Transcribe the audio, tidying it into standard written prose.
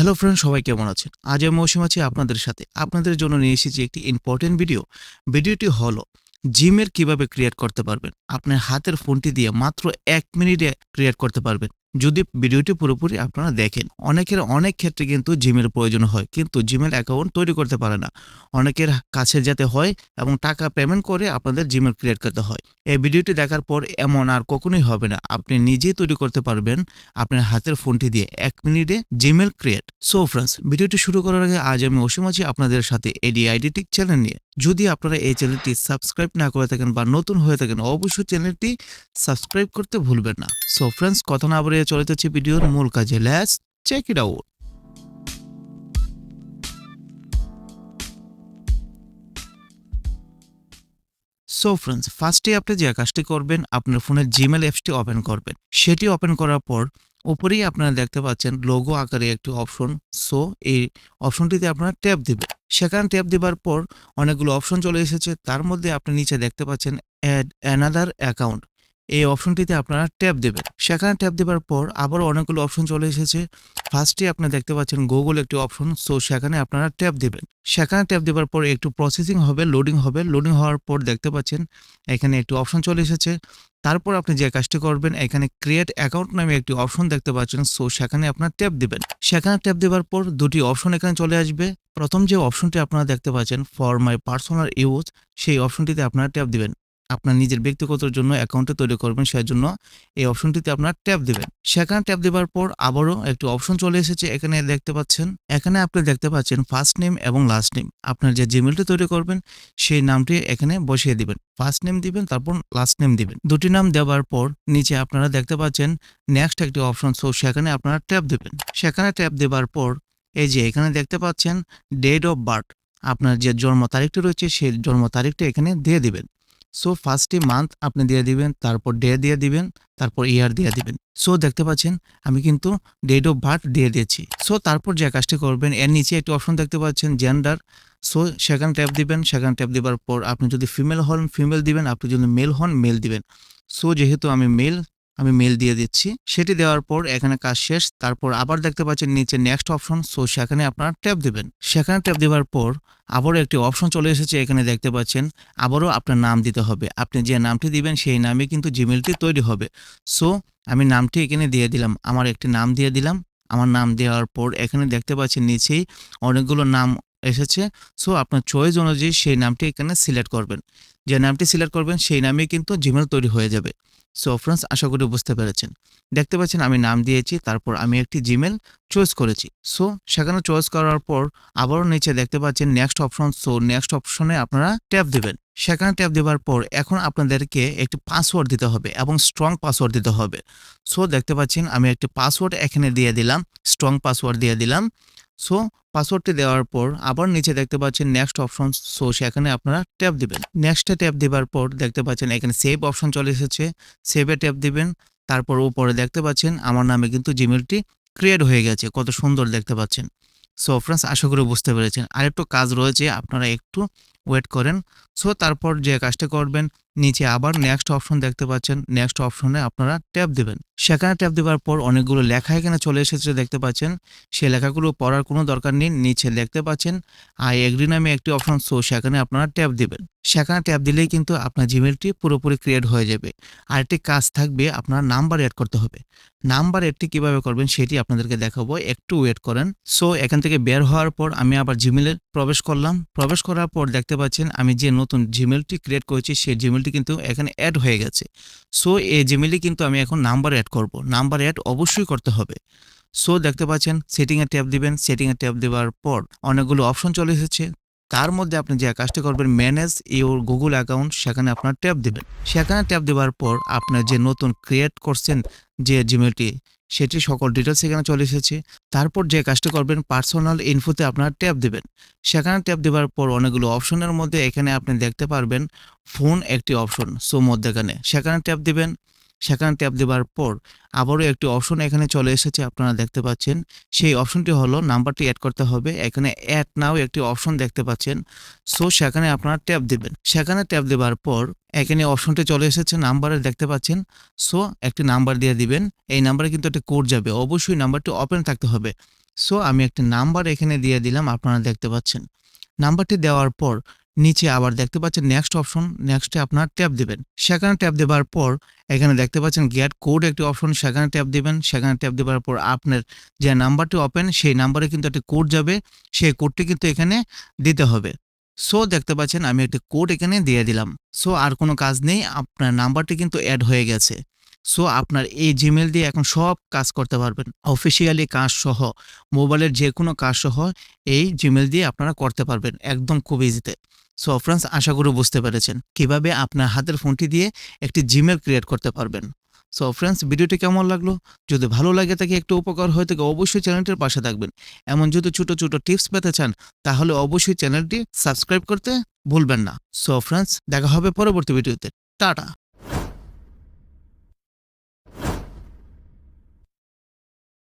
Hello friend, সবাই কেমন আছেন? আজ আমি মৌসুম আছি আপনাদের সাথে। আপনাদের জন্য নিয়ে এসেছি একটি ইম্পর্টেন্ট ভিডিও। ভিডিওটি হলো জিমেল কিভাবে ক্রিয়েট করতে পারবেন। আপনার হাতের ফোনটি দিয়ে মাত্র ১ মিনিটে ক্রিয়েট করতে পারবেন। যদি ভিডিওটি পুরোপুরি আপনারা দেখেন। অনেকের অনেক ক্ষেত্রে কিন্তু জিমেল প্রয়োজন হয়, কিন্তু জিমেল অ্যাকাউন্ট তৈরি করতে পারে না। অনেকের কাছে যেতে হয় এবং টাকা পেমেন্ট করে আপনাদের জিমেল ক্রিয়েট করতে হয়। এই ভিডিওটি দেখার পর এমন আর কখনোই হবে না। আপনি নিজেই তৈরি করতে পারবেন আপনার হাতের ফোনটি দিয়ে ১ মিনিটে জিমেল ক্রিয়েট। সো ফ্রেন্ডস, ভিডিওটি শুরু করার আগে আজ আমি অসীম আছি আপনাদের সাথে এডিআইডি টেক চ্যানেল নিয়ে। যদি আপনারা এই চ্যানেলটি সাবস্ক্রাইব না করে থাকেন বা নতুন হয়ে থাকেন, অবশ্যই চ্যানেলটি সাবস্ক্রাইব করতে ভুলবেন না। সো ফ্রেন্ডস, কথা না বাড়িয়ে চলে যাচ্ছি ভিডিওর মূল কাজে। Let's check it out. So friends, ফার্স্টে আপনি যে কাজটি করবেন, আপনার ফোনের জিমেল অ্যাপসটি ওপেন করবেন। সেটি ওপেন করার পর উপরেই আপনারা দেখতে পাচ্ছেন লোগো আকারে একটি অপশন। সো এই অপশনটিতে আপনারা ট্যাপ দিবেন। সেখানে ট্যাপ দেওয়ার পর অনেকগুলো অপশন চলে এসেছে। তার মধ্যে আপনি নিচে দেখতে পাচ্ছেন অ্যাড অ্যানাদার অ্যাকাউন্ট। এই অপশনটিতে আপনারা ট্যাপ দেবেন। সেখানে ট্যাপ দেওয়ার পর আবারও অনেকগুলো অপশন চলে এসেছে। ফার্স্টে আপনি দেখতে পাচ্ছেন গুগল একটি অপশন। সো সেখানে আপনারা ট্যাপ দেবেন। সেখানে ট্যাপ দেওয়ার পর একটু প্রসেসিং হবে, লোডিং হবে। লোডিং হওয়ার পর দেখতে পাচ্ছেন এখানে একটি অপশন চলে এসেছে। তারপর আপনি যে কাজটি করবেন, এখানে ক্রিয়েট অ্যাকাউন্ট নামে একটি অপশন দেখতে পাচ্ছেন। সো সেখানে আপনার ট্যাপ দিবেন। সেখানে ট্যাপ দেওয়ার পর দুটি অপশন এখানে চলে আসবে। প্রথম যে অপশনটি আপনারা দেখতে পাচ্ছেন ফর মাই পার্সোনাল ইউজ, সেই অপশনটিতে আপনারা ট্যাপ দিবেন। আপনার নিজের ব্যক্তিগতর জন্য অ্যাকাউন্টে তৈরি করবেন, সেজন্য এই অপশনটিতে আপনারা ট্যাপ দিবেন। সেখানে ট্যাপ দেওয়ার পর আবারও একটি অপশন চলে এসেছে। এখানে দেখতে পাচ্ছেন, এখানে আপনি দেখতে পাচ্ছেন ফার্স্ট নেম এবং লাস্ট নেম। আপনার যে জিমেলটি তৈরি করবেন সেই নামটি এখানে বসিয়ে দিবেন। ফার্স্ট নেম দিবেন, তারপর লাস্ট নেম দিবেন। দুটি নাম দেওয়ার পর নিচে আপনারা দেখতে পাচ্ছেন নেক্সট একটি অপশন। সো সেখানে আপনারা ট্যাপ দিবেন। সেখানে ট্যাপ দেওয়ার পর এই যে এখানে দেখতে পাচ্ছেন ডেট অফ বার্থ, আপনার যে জন্ম তারিখটি রয়েছে সেই জন্ম তারিখটি এখানে দিয়ে দিবেন। সো ফার্স্টে মান্থ আপনি দিয়ে দিবেন, তারপর ডে দিয়ে দিবেন, তারপর ইয়ার দিয়ে দিবেন। সো দেখতে পাচ্ছেন আমি কিন্তু ডেট অফ বার্থ দিয়ে দিয়েছি। সো তারপর যে কাজটি করবেন, এর নিচে একটি অপশন দেখতে পাচ্ছেন জেন্ডার। সো সেখানে ট্যাপ দিবেন। সেখানে ট্যাপ দেওয়ার পর আপনি যদি ফিমেল হন ফিমেল দিবেন, আপনি যদি মেল হন মেল দিবেন। সো যেহেতু আমি মেল দিয়ে দিচ্ছি। সেটি দেওয়ার পর এখানে কাজ শেষ। তারপর আবার দেখতে পাচ্ছেন নিচে নেক্সট অপশন। সো সেখানে আপনারা ট্যাপ দিবেন। সেখানে ট্যাপ দেওয়ার পর আবারও একটি অপশন চলে এসেছে। এখানে দেখতে পাচ্ছেন আবারও আপনার নাম দিতে হবে। আপনি যে নামটি দিবেন সেই নামে কিন্তু জিমেলটি তৈরি হবে। সো আমি নামটি এখানে দিয়ে দিলাম। আমার একটি নাম দিয়ে দিলাম। আমার নাম দেওয়ার পর এখানে দেখতে পাচ্ছেন নিচেই অনেকগুলো নাম এসেছে। সো আপনার চয়েস অনুযায়ী সেই নামটি এখানে সিলেক্ট করবেন। যে নামটি সিলেক্ট করবেন সেই নামেই কিন্তু জিমেল তৈরি হয়ে যাবে। সো ফ্রেন্ডস, আশা করি বুঝতে পেরেছেন। দেখতে পাচ্ছেন আমি নাম দিয়েছি, তারপর আমি একটি জিমেল চয়েস করেছি। সো সেখানে চয়েস করার পর আবারও নিচে দেখতে পাচ্ছেন নেক্সট অপশন। সো নেক্সট অপশনে আপনারা ট্যাপ দিবেন। সেখানে ট্যাপ দেওয়ার পর এখন আপনাদেরকে একটি পাসওয়ার্ড দিতে হবে এবং স্ট্রং পাসওয়ার্ড দিতে হবে। সো দেখতে পাচ্ছেন আমি একটি পাসওয়ার্ড এখানে দিয়ে দিলাম, স্ট্রং পাসওয়ার্ড দিয়ে দিলাম। সো পাসওয়ার্ডটি দেওয়ার পর আবার নিচে দেখতে পাচ্ছেন নেক্সট অপশন। সো সেখানে আপনারা ট্যাপ দিবেন। নেক্সটে ট্যাপ দেওয়ার পর দেখতে পাচ্ছেন এখানে সেভ অপশন চলে এসেছে। সেভে ট্যাপ দিবেন। তারপর উপরে দেখতে পাচ্ছেন আমার নামে কিন্তু জিমেলটি ক্রিয়েট হয়ে গেছে। কত সুন্দর দেখতে পাচ্ছেন। সো ফ্রেন্ডস, আশা করি বুঝতে পেরেছেন। আরেকটু কাজ রয়েছে, আপনারা একটু ওয়েট করেন। সো তারপর যে কাজটা করবেন, নিচে আবার নেক্সট অপশন দেখতে পাচ্ছেন। নেক্সট অপশনে আপনারা ট্যাপ দিবেন। সেখানে ট্যাপ দেওয়ার পর অনেকগুলো লেখা এখানে চলে এসেছে দেখতে পাচ্ছেন। সেই লেখাগুলো পড়ার কোনো দরকার নেই। নিচে দেখতে পাচ্ছেন আই এগ্রি নামে একটি অপশন। সো সেখানে আপনারা ট্যাপ দিবেন। সেখানে ট্যাপ দিলেই কিন্তু আপনার জিমেলটি পুরোপুরি ক্রিয়েট হয়ে যাবে। আরেকটি কাজ থাকবে, আপনার নাম্বার অ্যাড করতে হবে। নাম্বার অ্যাডটি কিভাবে করবেন সেটি আপনাদেরকে দেখাবো, একটু ওয়েট করেন। সো এখান থেকে বের হওয়ার পর আমি আবার জিমেলে প্রবেশ করলাম। প্রবেশ করার পর দেখতে পাচ্ছেন আমি যে নতুন জিমেলটি ক্রিয়েট করেছি সেই জিমেলটি কিন্তু এখানে অ্যাড হয়ে গেছে। সো এই জিমেলে কিন্তু আমি এখন নাম্বার অ্যাড করব। নাম্বার অ্যাড অবশ্যই করতে হবে। সো দেখতে পাচ্ছেন সেটিংয়ে ট্যাপ দিবেন। সেটিংয়ে ট্যাপ দেওয়ার পর অনেকগুলো অপশন চলে এসেছে। তার মধ্যে আপনি যে কাজটি করবেন ম্যানেজ ইউর গুগল অ্যাকাউন্ট, সেখানে আপনার ট্যাপ দিবেন। সেখানে ট্যাপ দেওয়ার পর আপনার যে নতুন ক্রিয়েট করছেন যে জিমেলটি, সেটি সকল ডিটেলস এখানে চলে এসেছে। তারপর যে কাজটি করবেন পার্সোনাল ইনফোতে আপনার ট্যাপ দিবেন। সেখানে ট্যাপ দেওয়ার পর অনেকগুলো অপশনের মধ্যে এখানে আপনি দেখতে পারবেন ফোন একটি অপশন। সো মধ্যেখানে সেখানে ট্যাপ দিবেন। সেখানে ট্যাপ দেওয়ার পর আবারও একটি অপশন এখানে চলে এসেছে, আপনারা দেখতে পাচ্ছেন। সেই অপশনটি হলো নাম্বারটি অ্যাড করতে হবে। এখানে অ্যাড নাও একটি অপশন দেখতে পাচ্ছেন। সো সেখানে আপনারা ট্যাপ দিবেন। সেখানে ট্যাপ দেওয়ার পর এখানে অপশনটি চলে এসেছে নাম্বারের, দেখতে পাচ্ছেন। সো একটি নাম্বার দিয়ে দিবেন। এই নাম্বারে কিন্তু একটা কোড যাবে, অবশ্যই নাম্বারটি ওপেন থাকতে হবে। সো আমি একটি নাম্বার এখানে দিয়ে দিলাম, আপনারা দেখতে পাচ্ছেন। নাম্বারটি দেওয়ার পর নিচে আবার দেখতে পাচ্ছেন নেক্সট অপশন, নেক্সটে আপনার ট্যাপ দিবেন। সেখানে ট্যাপ দেওয়ার পর এখানে দেখতে পাচ্ছেন গেট কোড একটি অপশন, সেখানে ট্যাপ দিবেন। সেখানে ট্যাপ দেওয়ার পর আপনার যে নাম্বারটি ওপেন সেই নাম্বারে কিন্তু একটি কোড যাবে, সেই কোডটি কিন্তু এখানে দিতে হবে। সো দেখতে পাচ্ছেন আমি একটি কোড এখানে দিয়ে দিলাম। সো আর কোনো কাজ নেই, আপনার নাম্বারটি কিন্তু অ্যাড হয়ে গেছে। সো আপনার এই জিমেল দিয়ে এখন সব কাজ করতে পারবেন, অফিসিয়ালি কাজ সহ, মোবাইলের যে কোনো কাজ সহ এই জিমেল দিয়ে আপনারা করতে পারবেন একদম খুব ইজিতে। সো ফ্রেন্ডস, আশা করি বুঝতে পেরেছেন কিভাবে আপনার হাতের ফোনটি দিয়ে একটি জিমেল ক্রিয়েট করতে পারবেন। সো ফ্রেন্ডস, ভিডিওটি কেমন লাগলো? যদি ভালো লাগে থাকে, একটু উপকার হয়ে থাকে, অবশ্যই চ্যানেলটির পাশে থাকবেন। এমন যদি ছোট ছোট টিপস পেতে চান তাহলে অবশ্যই চ্যানেলটি সাবস্ক্রাইব করতে ভুলবেন না। সো ফ্রেন্ডস, দেখা হবে পরবর্তী ভিডিওতে। টাটা।